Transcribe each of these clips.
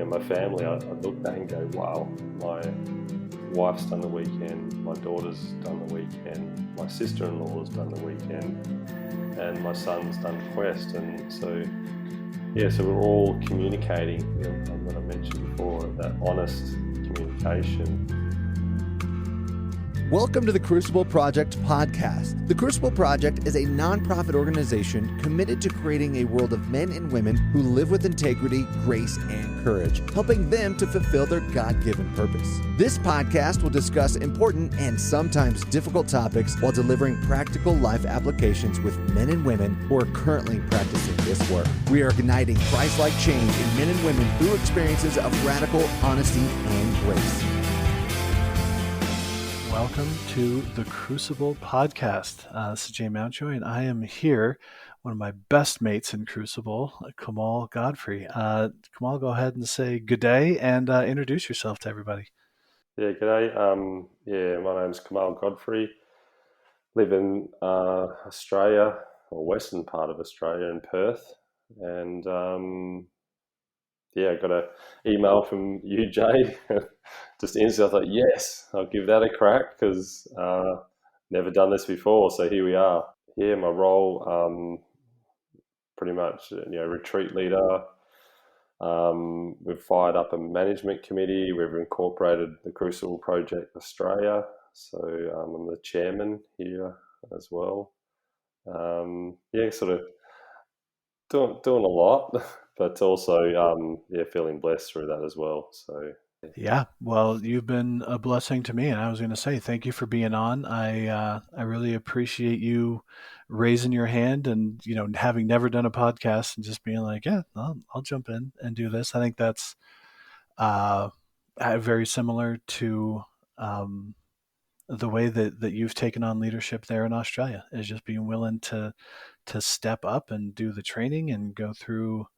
my family, I look back and go, wow, my wife's done the weekend, my daughter's done the weekend, my sister-in-law's done the weekend, and my son's done Quest. And so we're all communicating, what I mentioned before, that honest communication. Welcome to the Crucible Project Podcast. The Crucible Project is a nonprofit organization committed to creating a world of men and women who live with integrity, grace, and courage, helping them to fulfill their God-given purpose. This podcast will discuss important and sometimes difficult topics while delivering practical life applications with men and women who are currently practicing this work. We are igniting Christ-like change in men and women through experiences of radical honesty and grace. Welcome to the Crucible Podcast. This is Jay Mountjoy, and I am here, one of my best mates in Crucible, Kamahl Godfrey. Kamahl, go ahead and say good day and introduce yourself to everybody. Yeah, g'day. My name's Kamahl Godfrey. Live in Australia, or western part of Australia, in Perth, and I got an email from you, Jay. Just instantly, I thought, yes, I'll give that a crack because never done this before. So here we are. Yeah, my role, pretty much, retreat leader. We've fired up a management committee. We've incorporated the Crucible Project Australia. So I'm the chairman here as well. Sort of doing a lot, but also feeling blessed through that as well. So yeah, well, you've been a blessing to me, and I was going to say thank you for being on. I really appreciate you raising your hand and having never done a podcast and just being like, yeah, I'll jump in and do this. I think that's very similar to the way that you've taken on leadership there in Australia, is just being willing to step up and do the training and go through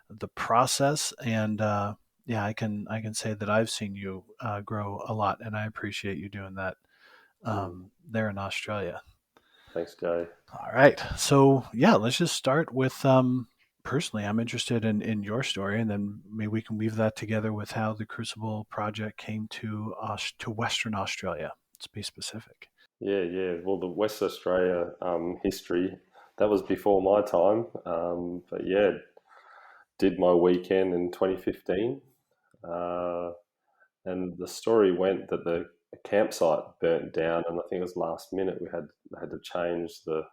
the process. And I can say that I've seen you grow a lot, and I appreciate you doing that there in Australia. Thanks, Jay. All right. So let's just start with personally, I'm interested in your story, and then maybe we can weave that together with how the Crucible Project came to Western Australia. Let's be specific. Yeah. Well, the West Australia history, that was before my time. Did my weekend in 2015. And the story went that the campsite burnt down, and I think it was last minute we had to change the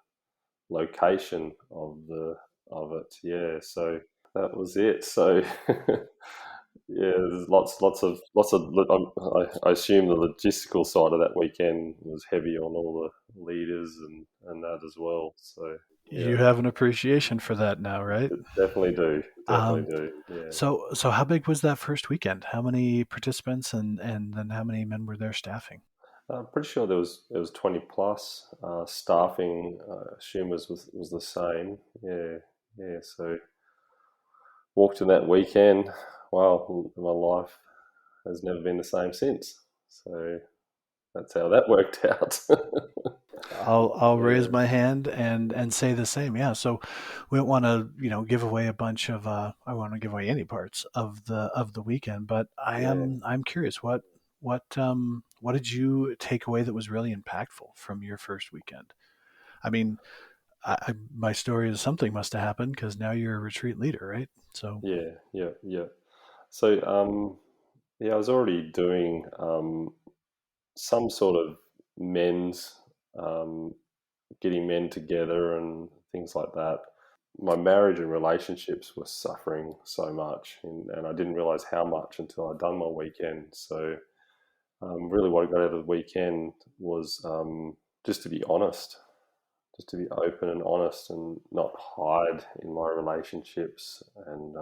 location of it. Yeah, so that was it. So there's lots of. I assume the logistical side of that weekend was heavy on all the leaders and that as well. So you have an appreciation for that now, right? Definitely do. Yeah. So how big was that first weekend? How many participants and then how many men were there staffing? I'm pretty sure there was 20 plus. Staffing, I assume was the same. Yeah. So walked in that weekend. Wow, my life has never been the same since. So that's how that worked out. I'll raise my hand and say the same. Yeah. So we don't want to, give away a bunch of, I want to give away any parts of the weekend, but I'm curious, what did you take away that was really impactful from your first weekend? I mean, my story is something must have happened because now you're a retreat leader, right? So yeah. So I was already doing some sort of men's, getting men together and things like that. My marriage and relationships were suffering so much, and I didn't realize how much until I'd done my weekend. So really what I got out of the weekend was just to be honest, just to be open and honest and not hide in my relationships. And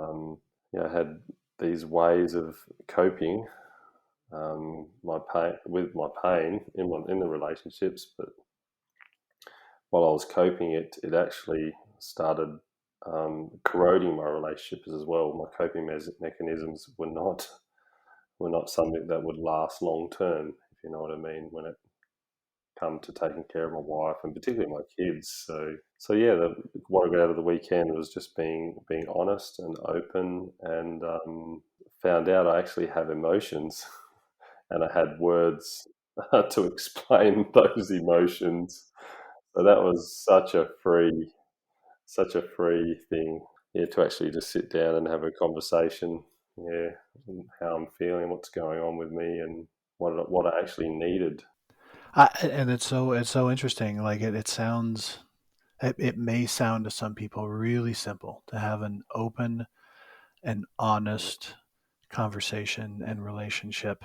I had these ways of coping my pain in the relationships, but while I was coping, it actually started corroding my relationships as well. My coping mechanisms were not something that would last long term, if you know what I mean, when it come to taking care of my wife and particularly my kids. What I got out of the weekend was just being honest and open and found out I actually have emotions, and I had words to explain those emotions. So that was such a free thing. Yeah, to actually just sit down and have a conversation. Yeah, and how I'm feeling, what's going on with me, and what I actually needed. And it's so interesting. Like it sounds, it may sound to some people really simple to have an open and honest conversation and relationship.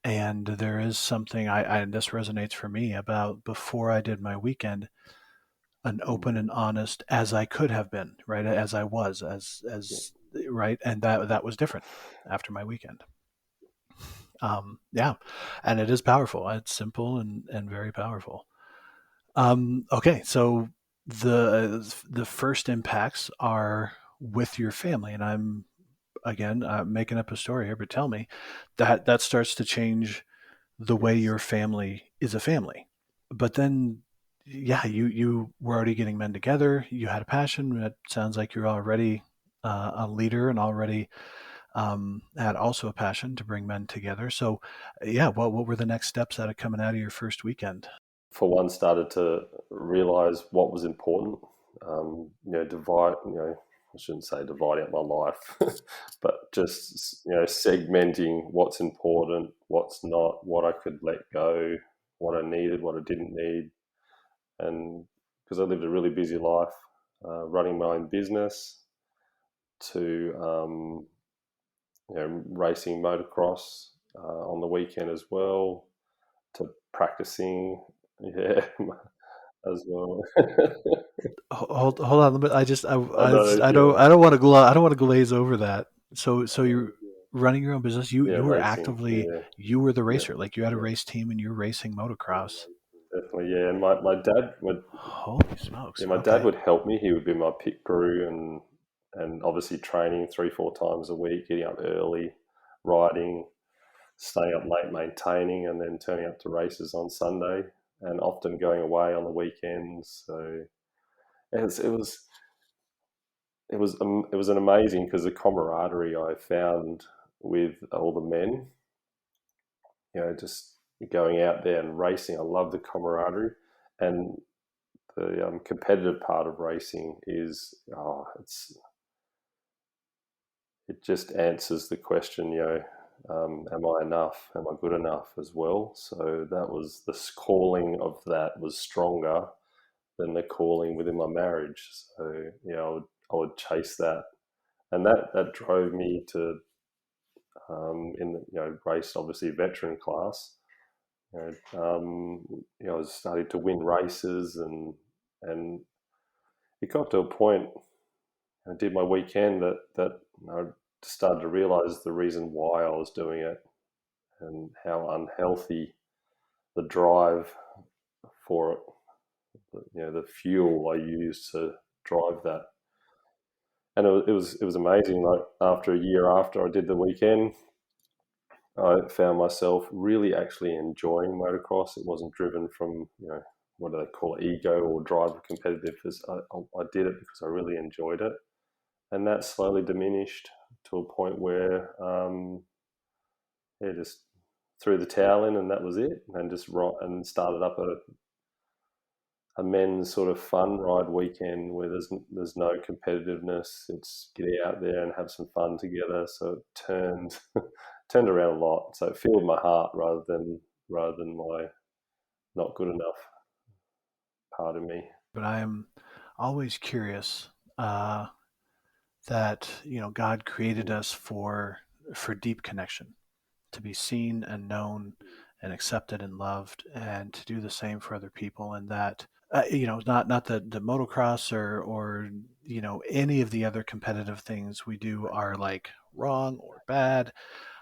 And there is something and this resonates for me about before I did my weekend, an open and honest as I could have been, right? As I was, as right. And that was different after my weekend. Yeah. And it is powerful. It's simple and very powerful. Okay. So the first impacts are with your family, and I'm again making up a story here, but tell me that starts to change the way Yes. your family is a family. But then, yeah, you were already getting men together. You had a passion. It sounds like you're already a leader and already had also a passion to bring men together. So, yeah, what were the next steps out of coming out of your first weekend? For one, started to realize what was important. Divide. I shouldn't say dividing up my life, but just segmenting what's important, what's not, what I could let go, what I needed, what I didn't need, and because I lived a really busy life, running my own business to racing motocross on the weekend as well, to practicing, yeah, as well. Hold on. I just I know, I don't yeah, I don't want to glaze over that. So you're running your own business. yeah, You were racing, actively yeah, you were the yeah, racer. Like you had a yeah, race team and you're racing motocross. definitely, yeah. And my dad would, Holy smokes. yeah, my dad Okay. would help me. He would be my pit crew, and obviously training 3-4 times a week, getting up early, riding, staying up late maintaining, and then turning up to races on Sunday, and often going away on the weekends. So it was an amazing, because the camaraderie I found with all the men, just going out there and racing. I love the camaraderie, and the competitive part of racing is it just answers the question, am I enough? Am I good enough as well? So that was the calling of that was stronger than the calling within my marriage. So I would chase that, and that drove me to in the race, obviously veteran class. I was starting to win races, and it got to a point. I did my weekend that I started to realize the reason why I was doing it, and how unhealthy the drive for it, the fuel I used to drive that. And it was amazing. Like after a year after I did the weekend, I found myself really actually enjoying motocross. It wasn't driven from what do they call it, ego or drive of competitiveness. I did it because I really enjoyed it, and that slowly diminished to a point where just threw the towel in, and that was it, and just and started up a men's sort of fun ride weekend where there's no competitiveness. It's get out there and have some fun together. So it turned around a lot. So it filled my heart rather than my not good enough part of me. But I am always curious uh, that God created us for deep connection, to be seen and known and accepted and loved, and to do the same for other people. And that not that the motocross or any of the other competitive things we do are like wrong or bad.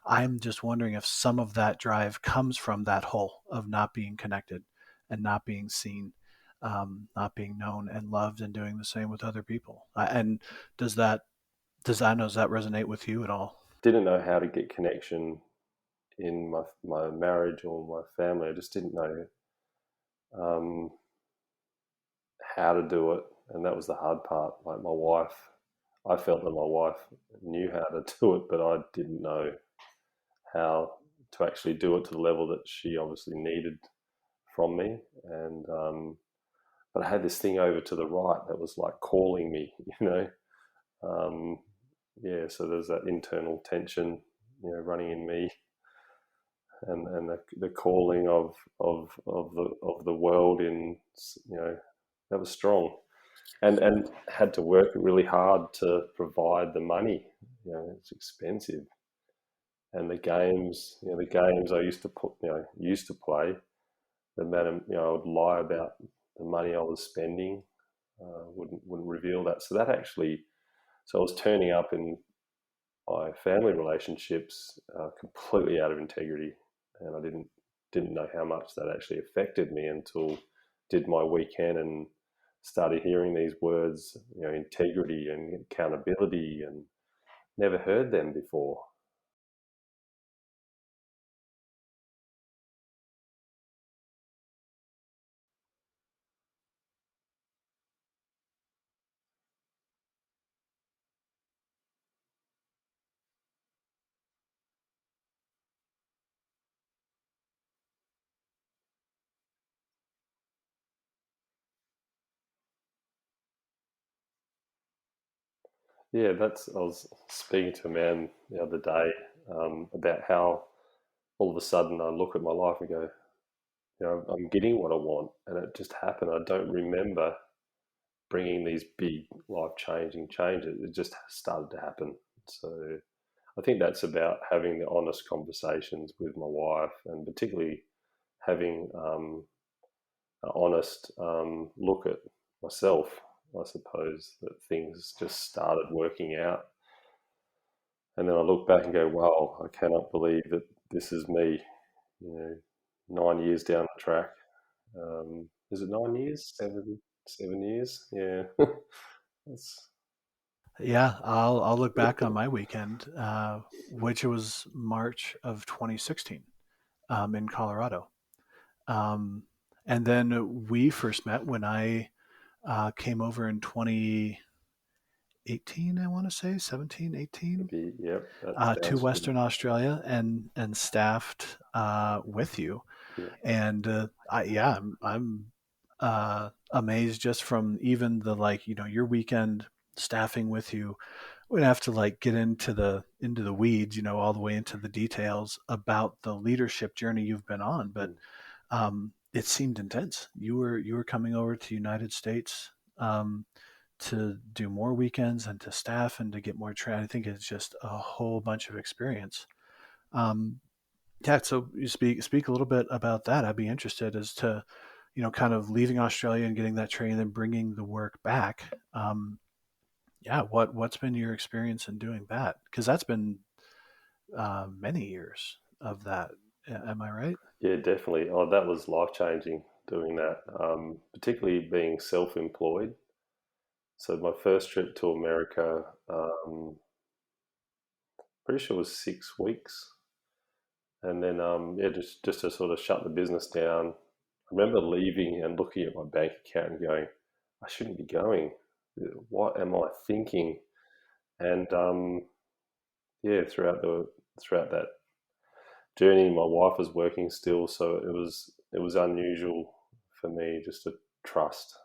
I'm just wondering if some of that drive comes from that hole of not being connected and not being seen, not being known and loved, and doing the same with other people. And does that does that resonate with you at all? Didn't know how to get connection in my marriage or my family. I just didn't know um, how to do it, and that was the hard part. Like my wife, I felt that my wife knew how to do it, but I didn't know how to actually do it to the level that she obviously needed from me. And but I had this thing over to the right that was like calling me, Um, so there's that internal tension, running in me, and the calling of the world in, that was strong, and had to work really hard to provide the money. It's expensive, and the games I used to play, the matter, I would lie about the money I was spending, wouldn't reveal that. So that actually, so I was turning up in my family relationships completely out of integrity, and I didn't know how much that actually affected me until did my weekend and started hearing these words, integrity and accountability, and never heard them before. Yeah, I was speaking to a man the other day about how all of a sudden I look at my life and go, I'm getting what I want, and it just happened. I don't remember bringing these big life changing changes. It just started to happen. So I think that's about having the honest conversations with my wife, and particularly having an honest look at myself. I suppose that things just started working out. And then I look back and go, wow, I cannot believe that this is me, 9 years down the track. Is it 9 years? 7 years? Yeah. That's, Yeah, I'll look back on my weekend, which was March of 2016, in Colorado. Um, and then we first met when I came over in 2018, I want to say 17, 18, yep, that to sounds good. Western Australia and staffed with you. Yeah. And I'm amazed just from even the your weekend staffing with you. We'd have to get into the weeds, all the way into the details about the leadership journey you've been on. But it seemed intense. You were coming over to the United States to do more weekends and to staff and to get more training. I think it's just a whole bunch of experience. Um, yeah, so you speak a little bit about that. I'd be interested as to, kind of leaving Australia and getting that training and then bringing the work back. Yeah, what's been your experience in doing that? Because that's been many years of that. Am I right? Yeah, definitely. Oh, that was life changing doing that, particularly being self employed. So my first trip to America, pretty sure was 6 weeks, and then just to sort of shut the business down. I remember leaving and looking at my bank account and going, I shouldn't be going. What am I thinking? And throughout that journey, my wife was working still, so it was unusual for me just to trust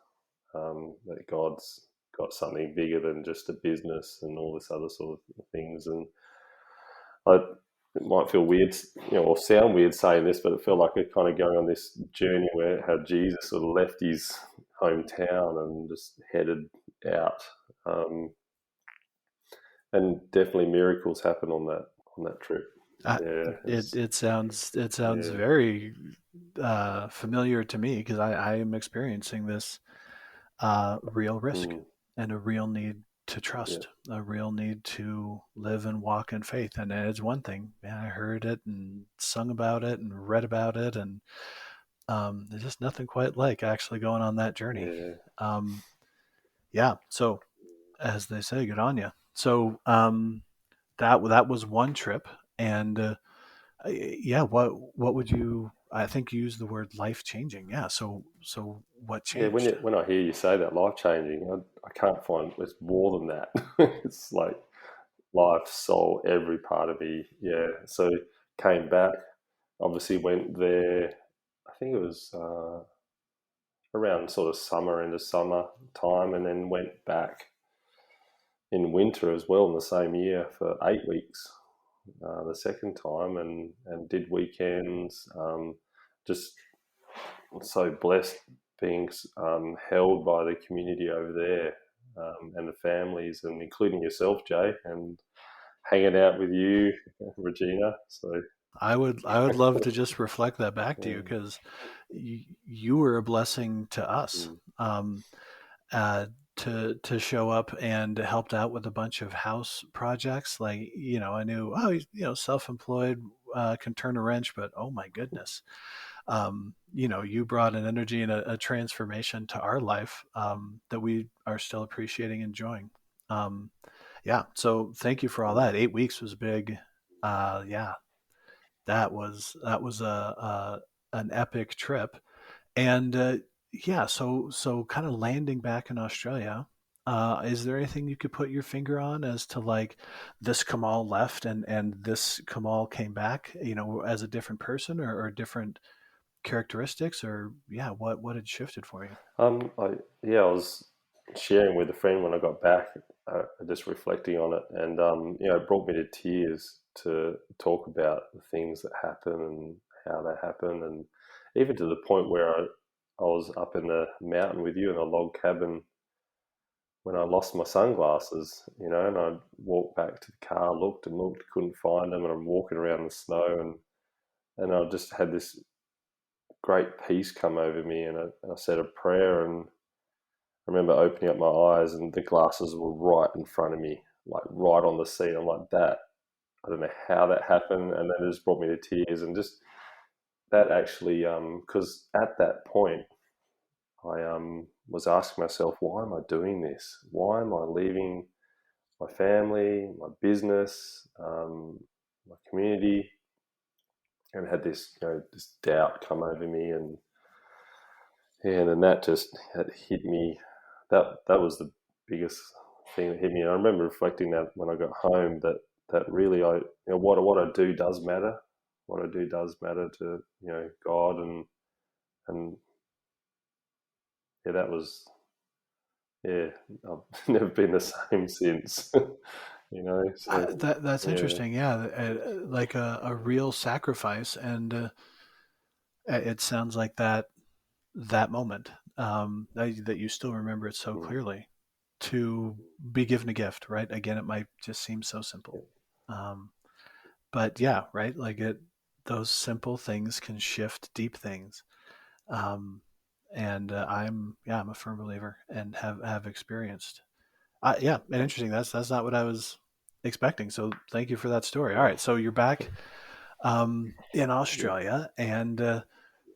that God's got something bigger than just a business and all this other sort of things. And I, it might feel weird, or sound weird saying this, but it felt like we're kind of going on this journey where how Jesus sort of left his hometown and just headed out. And definitely miracles happen on that trip. Yeah, It sounds yeah, very familiar to me because I am experiencing this real risk mm, and a real need to yeah, trust, a real need to live and walk in faith. And it's one thing, man, I heard it and sung about it and read about it, and there's just nothing quite like actually going on that journey. yeah. Um, yeah. So as they say, good on you. So that was one trip, and Yeah. What would you? I think you used the word life changing. Yeah. So what Yeah, changed? when I hear you say that, life changing, I can't find it's more than that. It's like life, soul, every part of me. Yeah. So came back, obviously went there. I think it was around sort of summer, into summer time, and then went back in winter as well in the same year for 8 weeks. The second time, and did weekends. Just so blessed being held by the community over there, and the families, and including yourself, Jay, and hanging out with you, Regina. So I would love to just reflect that back to you, yeah. because you were a blessing to us. Mm, Uh, to show up and helped out with a bunch of house projects. Like, I knew, oh, he's, self-employed, can turn a wrench, but oh my goodness, you brought an energy and a transformation to our life, that we are still appreciating, enjoying. Um, yeah. So thank you for all mm, that. 8 weeks was big. Yeah, that was an epic trip. And yeah, so kind of landing back in Australia, is there anything you could put your finger on as to, like, this Kamahl left and this Kamahl came back, as a different person, or different characteristics, or yeah, what had shifted for you? I was sharing with a friend when I got back, just reflecting on it, and it brought me to tears to talk about the things that happen and how they happen, and even to the point where I was up in the mountain with you in a log cabin when I lost my sunglasses, and I walked back to the car, looked and looked, couldn't find them, and I'm walking around the snow, and I just had this great peace come over me, and I said a prayer, and I remember opening up my eyes and the glasses were right in front of me, like right on the seat. I'm like, that, I don't know how that happened. And then it just brought me to tears. And just that actually, because at that point, I was asking myself, why am I doing this? Why am I leaving my family, my business, my community? And I had this, this doubt come over me, and then that just had hit me. That was the biggest thing that hit me. And I remember reflecting that when I got home, that really, what I do does matter. What I do does matter to God, and yeah, that was, yeah. I've never been the same since. So That's yeah, interesting. Yeah, like a real sacrifice, and it sounds like that moment, that you still remember it so mm, clearly, to be given a gift, right? Again, it might just seem so simple. Um, but yeah, right. Like, those simple things can shift deep things. Um, and I'm a firm believer, and have experienced. Yeah, and interesting. That's not what I was expecting. So thank you for that story. All right, so you're back, in yeah, Australia, and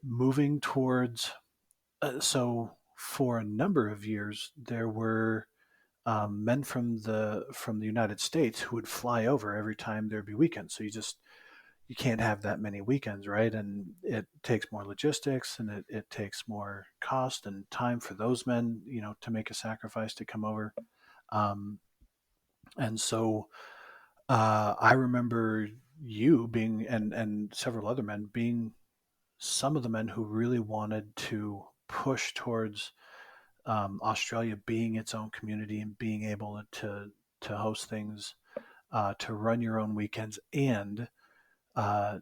moving towards. So for a number of years, there were, men from the United States who would fly over every time there'd be weekends. So you can't have that many weekends, right? And it takes more logistics, and it takes more cost and time for those men, to make a sacrifice to come over. Um, and so I remember you being, and several other men being, some of the men who really wanted to push towards, Australia being its own community, and being able to host things, to run your own weekends, and uh,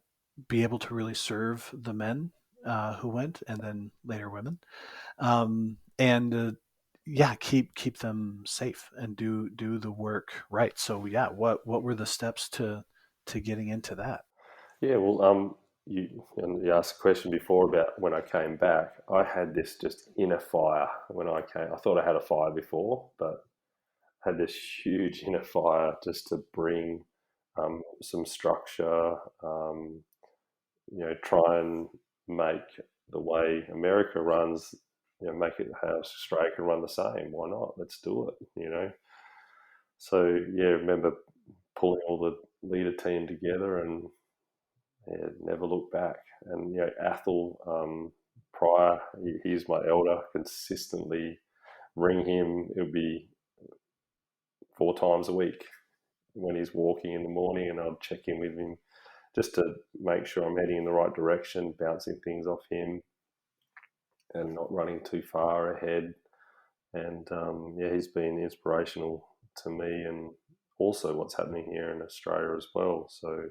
be able to really serve the men, who went, and then later women, and yeah, keep them safe, and do the work right. So yeah, what were the steps to getting into that? yeah. Well, you asked a question before about when I came back. I had this just inner fire when I came. I thought I had a fire before, but had this huge inner fire just to bring some structure, try and make the way America runs, make it how Australia can run the same. Why not? Let's do it. So yeah, I remember pulling all the leader team together, and never look back. And Athel, prior, he's my elder. Consistently ring him. It would be 4 times a week when he's walking in the morning, and I'd check in with him just to make sure I'm heading in the right direction, bouncing things off him, and not running too far ahead. And he's been inspirational to me, and also what's happening here in Australia as well. So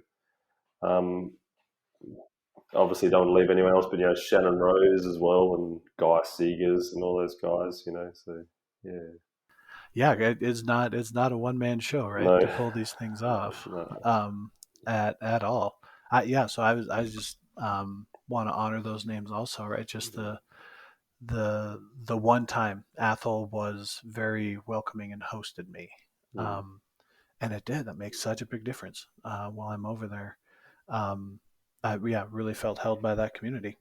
obviously don't want to leave anyone else, but Shannon Rose as well, and Guy Seegers and all those guys. So yeah, it's not a one man show, right? No. To pull these things off, No. at all. So I just want to honor those names also, right? Just the one time Athel was very welcoming and hosted me, and that makes such a big difference while I'm over there. I really felt held by that community.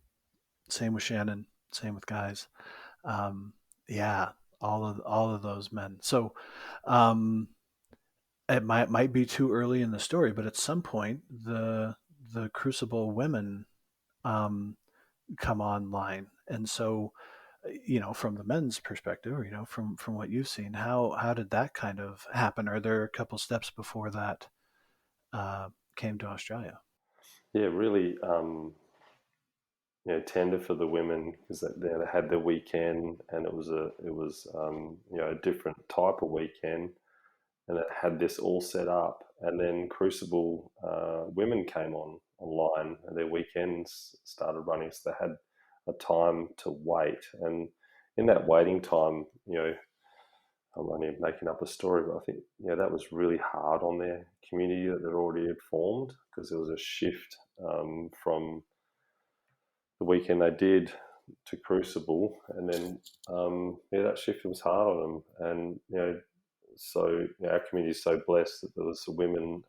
Same with Shannon, same with guys. All of those men. So it might be too early in the story, but at some point the Crucible women come online, and so from the men's perspective, or from what you've seen, how did that kind of happen? Are there a couple steps before that came to Australia? Yeah, really. Tender for the women, because they had the weekend, and it was a different type of weekend, and it had this all set up. And then Crucible women came online, and their weekends started running, so they had a time to wait. And in that waiting time, I'm only making up a story, but I think that was really hard on their community that they already had formed, because there was a shift from the weekend they did to Crucible, and then that shift was hard on them. And so our community is so blessed that there was some women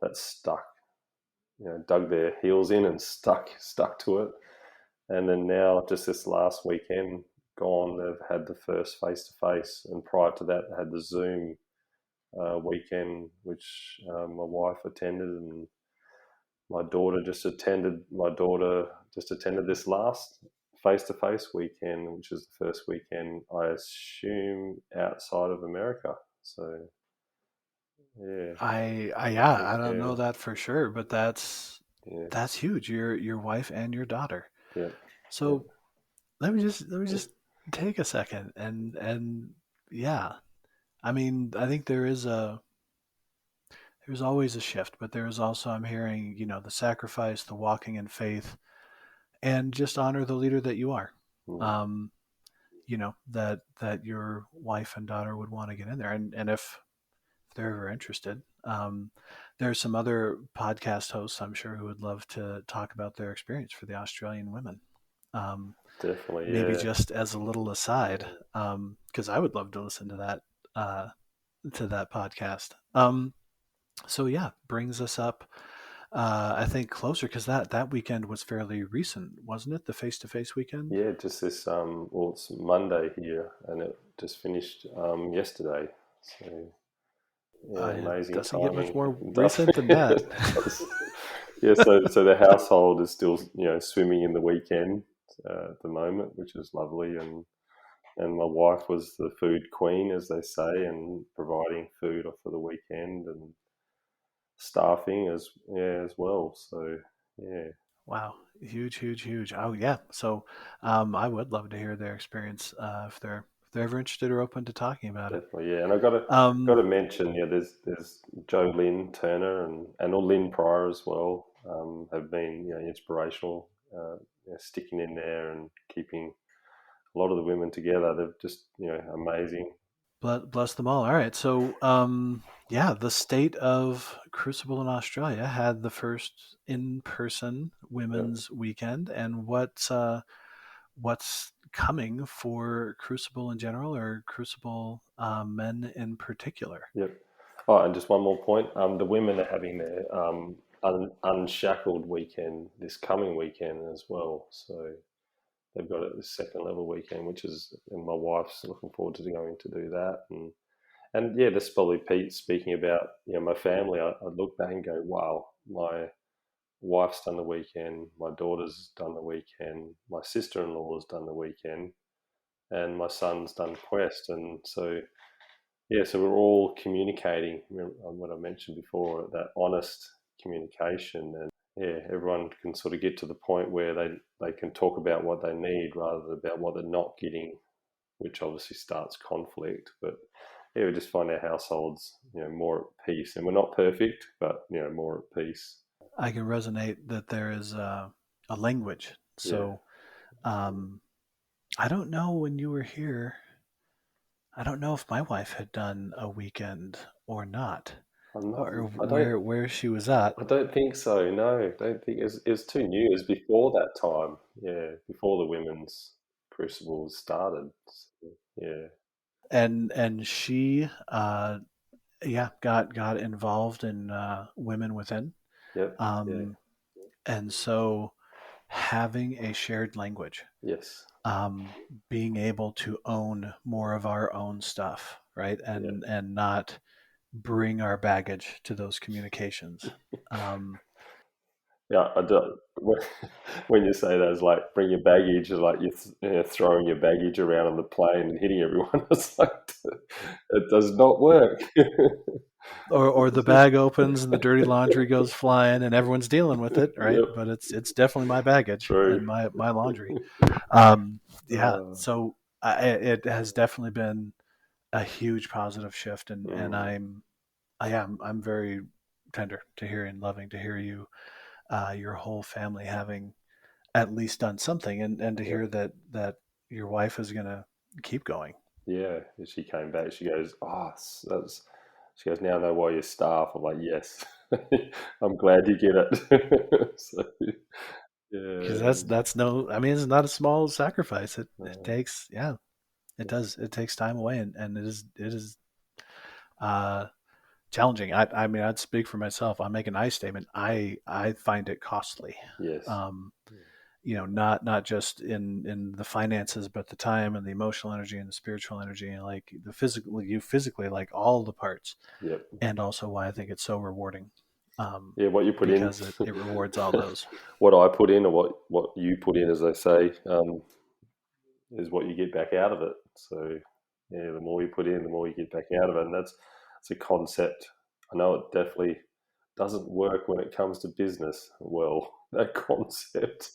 that stuck, dug their heels in and stuck to it. And then now, just this last weekend gone, they've had the first face-to-face, and prior to that they had the Zoom weekend, which my wife attended, and my daughter just attended this last face-to-face weekend, which is the first weekend, I assume, outside of America. So I don't know that for sure, but that's huge. Your wife and your daughter. Yeah. So let me just take a second and I mean, I think there's always a shift, but there's also, I'm hearing, the sacrifice, the walking in faith, and just honor the leader that you are. That your wife and daughter would want to get in there, and if they're ever interested, there's some other podcast hosts, I'm sure, who would love to talk about their experience for the Australian women. Definitely, maybe just as a little aside, because I would love to listen to that podcast. So brings us up, I think, closer, because that weekend was fairly recent, wasn't it? The face-to-face weekend. Yeah, just this. It's Monday here, and it just finished yesterday. So amazing doesn't timing. Get much more recent than that. So the household is still swimming in the weekend at the moment, which is lovely, and my wife was the food queen, as they say, and providing food for the weekend and staffing as well. So wow, huge. Oh yeah. So I would love to hear their experience if they're ever interested or open to talking about definitely, it. Yeah, and I got to mention, there's Jo Lynn Turner and Lynn Pryor as well, have been inspirational, sticking in there and keeping a lot of the women together. They're just amazing. Bless them all. All right, so the state of Crucible in Australia had the first in-person women's weekend, and what's coming for Crucible in general, or Crucible men in particular? Yep. Oh, and just one more point. The women are having their unshackled weekend this coming weekend as well. So they've got a second level weekend, and my wife's looking forward to going to do that. And that's probably Pete speaking about, my family. I look back and go, wow, my wife's done the weekend, my daughter's done the weekend, my sister-in-law's done the weekend, and my son's done Quest. And so, so we're all communicating, what I mentioned before, that honest communication. And everyone can sort of get to the point where they can talk about what they need rather than about what they're not getting, which obviously starts conflict. But we just find our households, more at peace. And we're not perfect, but, more at peace. I can resonate that there is a language. So I don't know, when you were here, I don't know if my wife had done a weekend or not, or where she was at. I don't think so. No, I don't think it's too new. It was before that time. Yeah, before the women's crucibles started. Yeah. And she got involved in Women Within. Yep. And so having a shared language. Yes. Being able to own more of our own stuff, right? And not bring our baggage to those communications. Yeah, I do. When you say that, it's like bring your baggage, it's like you're throwing your baggage around on the plane and hitting everyone. It's like, it does not work. Or the bag opens and the dirty laundry goes flying and everyone's dealing with it, right? Yep. But it's definitely my baggage True. and my laundry. So it has definitely been a huge positive shift, and I'm very tender to hear and loving to hear you, your whole family having at least done something, and to hear that your wife is going to keep going. Yeah, she came back. She goes, she goes, now I know why you're staff. I'm like, yes, I'm glad you get it. So, because that's no, I mean, it's not a small sacrifice. It takes, it does. It takes time away, and it is challenging. I mean, I'd speak for myself. I'll make a nice statement. I find it costly. Yes. Not just in the finances, but the time and the emotional energy and the spiritual energy and like the physically, like all the parts. Yep. And also why I think it's so rewarding. What you put in, because it rewards all those. What I put in, or what you put in, as they say, is what you get back out of it. So, the more you put in, the more you get back out of it, and that's a concept. I know it definitely doesn't work when it comes to business. Well, that concept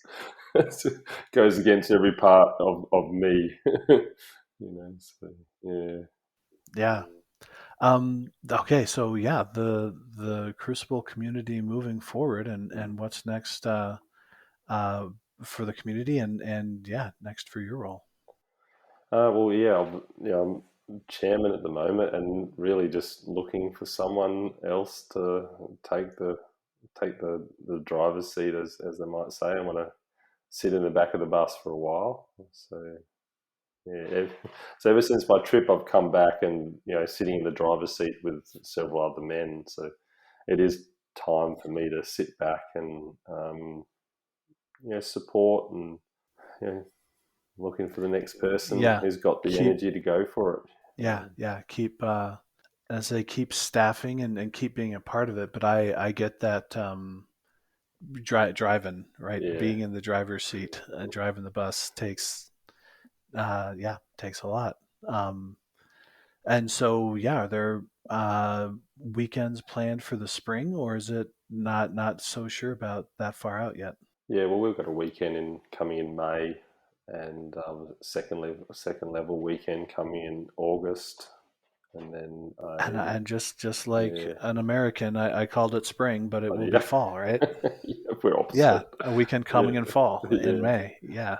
goes against every part of me. Yeah. Okay, so the Crucible community moving forward, and what's next for the community, and next for your role. I'm chairman at the moment, and really just looking for someone else to take the driver's seat, as they might say. I want to sit in the back of the bus for a while. So so ever since my trip, I've come back and sitting in the driver's seat with several other men. So it is time for me to sit back and support and looking for the next person who's got the energy to go for it. Keep staffing and keep being a part of it. But I get that driving, right? Yeah. Being in the driver's seat and driving the bus takes a lot. And so are there weekends planned for the spring, or is it not so sure about that far out yet? Yeah, well, we've got a weekend coming in May, and second level weekend coming in August, and then and just like an American, I called it spring, but it will be fall, right? We're opposite. Yeah, a weekend coming in fall in May. Yeah.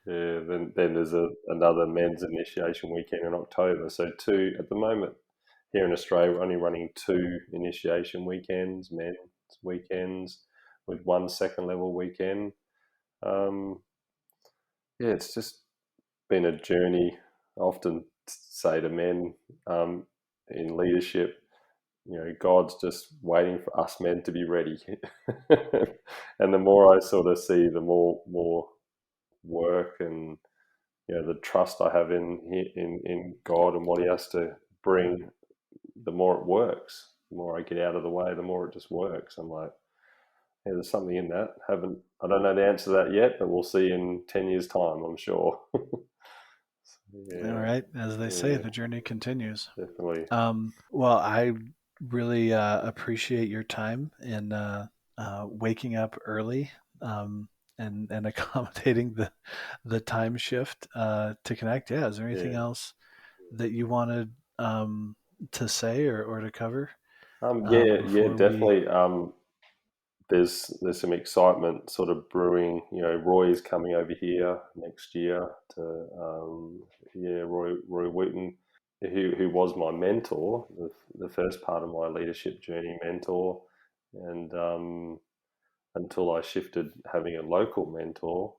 Yeah, then there's another men's initiation weekend in October. So two at the moment here in Australia. We're only running 2 initiation weekends, men's weekends, with 1 second level weekend. It's just been a journey. I often say to men in leadership, God's just waiting for us men to be ready. And the more I sort of see, the more work and the trust I have in God and what He has to bring, the more it works. The more I get out of the way, the more it just works. I'm like, there's something in that. I don't know the answer to that yet, but we'll see in 10 years' time, I'm sure. All right. As they say, the journey continues. Definitely. Well, I really appreciate your time in waking up early and accommodating the time shift to connect. Yeah. Is there anything else that you wanted to say or to cover? Definitely. There's some excitement sort of brewing. Roy's coming over here next year to Roy Wooten, who was my mentor, the first part of my leadership journey mentor, and until I shifted having a local mentor.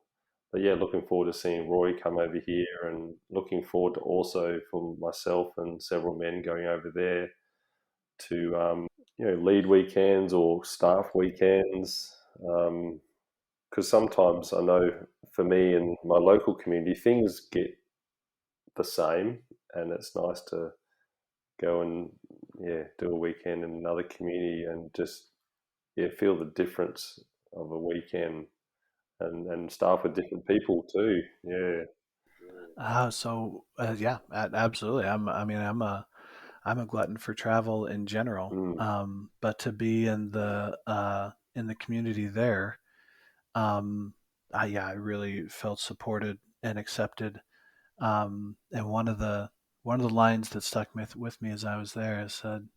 But yeah, looking forward to seeing Roy come over here, and looking forward to also for myself and several men going over there to lead weekends or staff weekends. Because sometimes I know for me in my local community, things get the same, and it's nice to go and do a weekend in another community and just feel the difference of a weekend and staff with different people too. Absolutely. I'm a glutton for travel in general. But to be in the community there, I really felt supported and accepted. And one of the lines that stuck with me as I was there said,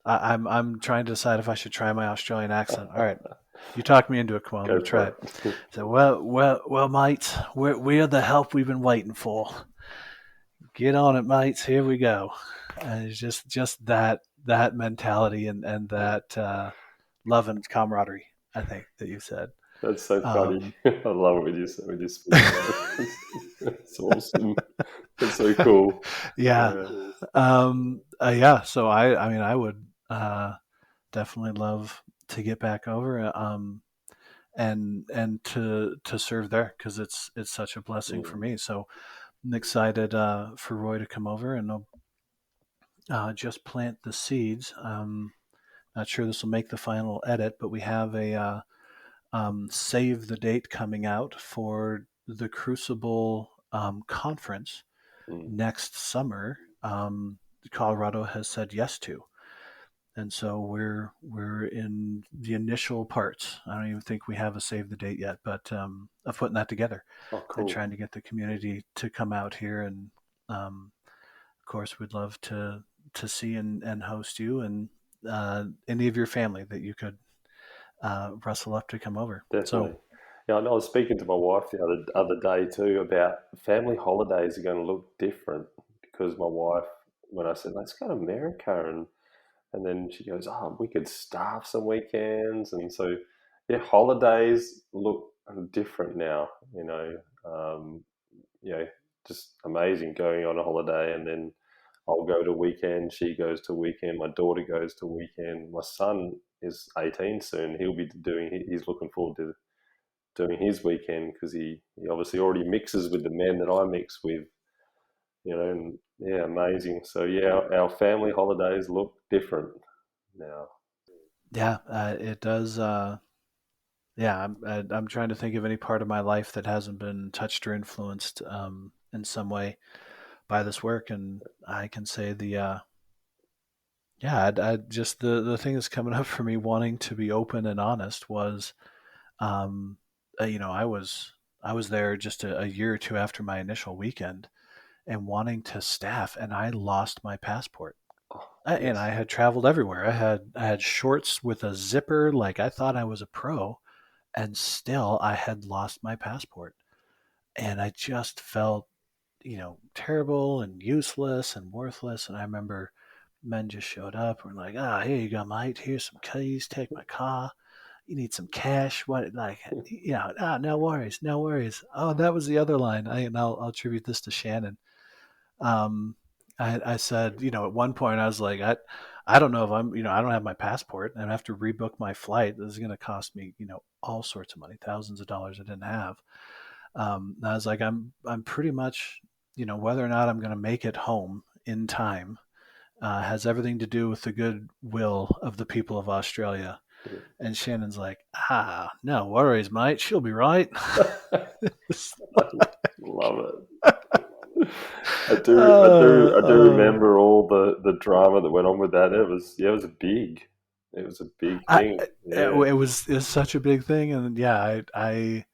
I'm trying to decide if I should try my Australian accent. All right, you talked me into it, Kamahl. Let me try it. So, well, mates, we're the help we've been waiting for. Get on it, mates. Here we go. And it's just that mentality and that love and camaraderie, I think, that you said. That's so funny. I love it when you speak. It's awesome. It's so cool. Yeah. So I would definitely love to get back over and to serve there, because it's such a blessing for me. So I'm excited for Roy to come over, and I'll just plant the seeds. Not sure this will make the final edit, but we have a save the date coming out for the Crucible conference next summer. Colorado has said yes to, and so we're in the initial parts. I don't even think we have a save the date yet, but of putting that together and trying to get the community to come out here. And of course, we'd love to see and host you and any of your family that you could wrestle up to come over. Definitely. I was speaking to my wife the other day too about family holidays are going to look different, because my wife, when I said, let's go to America, and then she goes, we could staff some weekends. And so, holidays look different now, just amazing going on a holiday. And then I'll go to weekend, she goes to weekend, my daughter goes to weekend. My son is 18 soon. He's looking forward to doing his weekend, because he obviously already mixes with the men that I mix with, and amazing. So our family holidays look different now. It does. I'm trying to think of any part of my life that hasn't been touched or influenced in some way by this work, and I can say the thing that's coming up for me wanting to be open and honest was, I was there just a year or two after my initial weekend and wanting to staff, and I lost my passport. And I had traveled everywhere. I had shorts with a zipper, like I thought I was a pro, and still I had lost my passport. And I just felt, terrible and useless and worthless. And I remember men just showed up and were like, here you go, mate. Here's some keys. Take my car. You need some cash. What, like, no worries, no worries. Oh, that was the other line. I'll attribute this to Shannon. I said, at one point I was like, I don't know if I don't have my passport and I have to rebook my flight. This is going to cost me, all sorts of money, thousands of dollars I didn't have. I was like, I'm pretty much, whether or not I'm going to make it home in time, has everything to do with the goodwill of the people of Australia. And Shannon's like, no worries, mate. She'll be right. Love it. I do remember all the drama that went on with that. It was a big thing. It was such a big thing, and it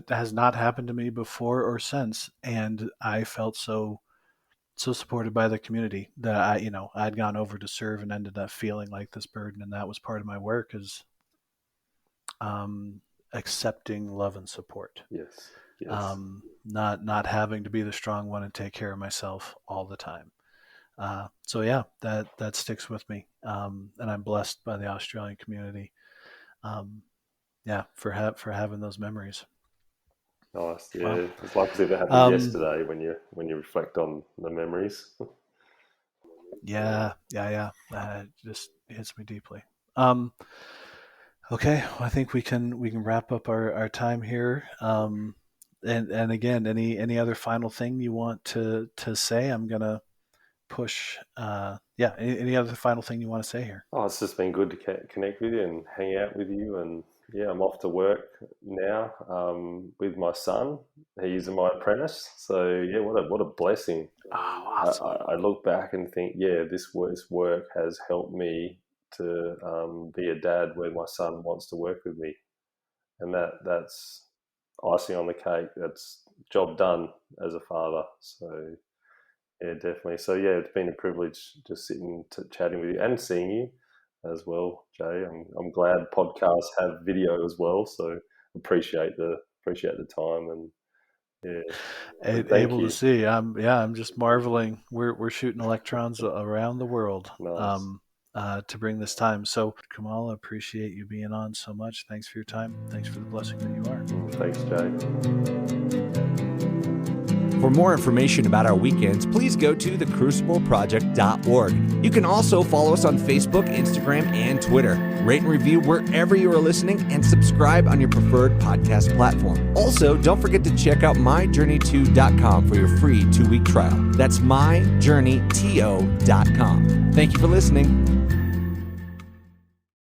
has not happened to me before or since, and I felt so supported by the community that I'd gone over to serve and ended up feeling like this burden, and that was part of my work is accepting love and support. Yes. Not having to be the strong one and take care of myself all the time. So yeah, that sticks with me. And I'm blessed by the Australian community. For having those memories. Nice. Yeah. Wow. It's like as if it happened yesterday when you reflect on the memories. Yeah. It just hits me deeply. Okay. Well, I think we can wrap up our time here. And again, any other final thing you want to say? I'm gonna push. Any other final thing you want to say here? Oh, it's just been good to connect with you and hang out with you. And yeah, I'm off to work now with my son. He's my apprentice. So yeah, what a blessing. Oh, awesome. I look back and think, this work has helped me to be a dad where my son wants to work with me, and that's icing on the cake. That's job done as a father. So yeah, definitely. So yeah, it's been a privilege just sitting chatting with you and seeing you as well, Jay. I'm glad podcasts have video as well. So appreciate the time and able to see. I'm just marveling. We're shooting electrons around the world. Nice. To bring this time. So Kamahl, I appreciate you being on so much. Thanks for your time. Thanks for the blessing that you are. Thanks, Jay. For more information about our weekends, please go to thecrucibleproject.org. You can also follow us on Facebook, Instagram, and Twitter. Rate and review wherever you are listening and subscribe on your preferred podcast platform. Also, don't forget to check out myjourney2.com for your free 2-week trial. That's myjourneyto.com. Thank you for listening.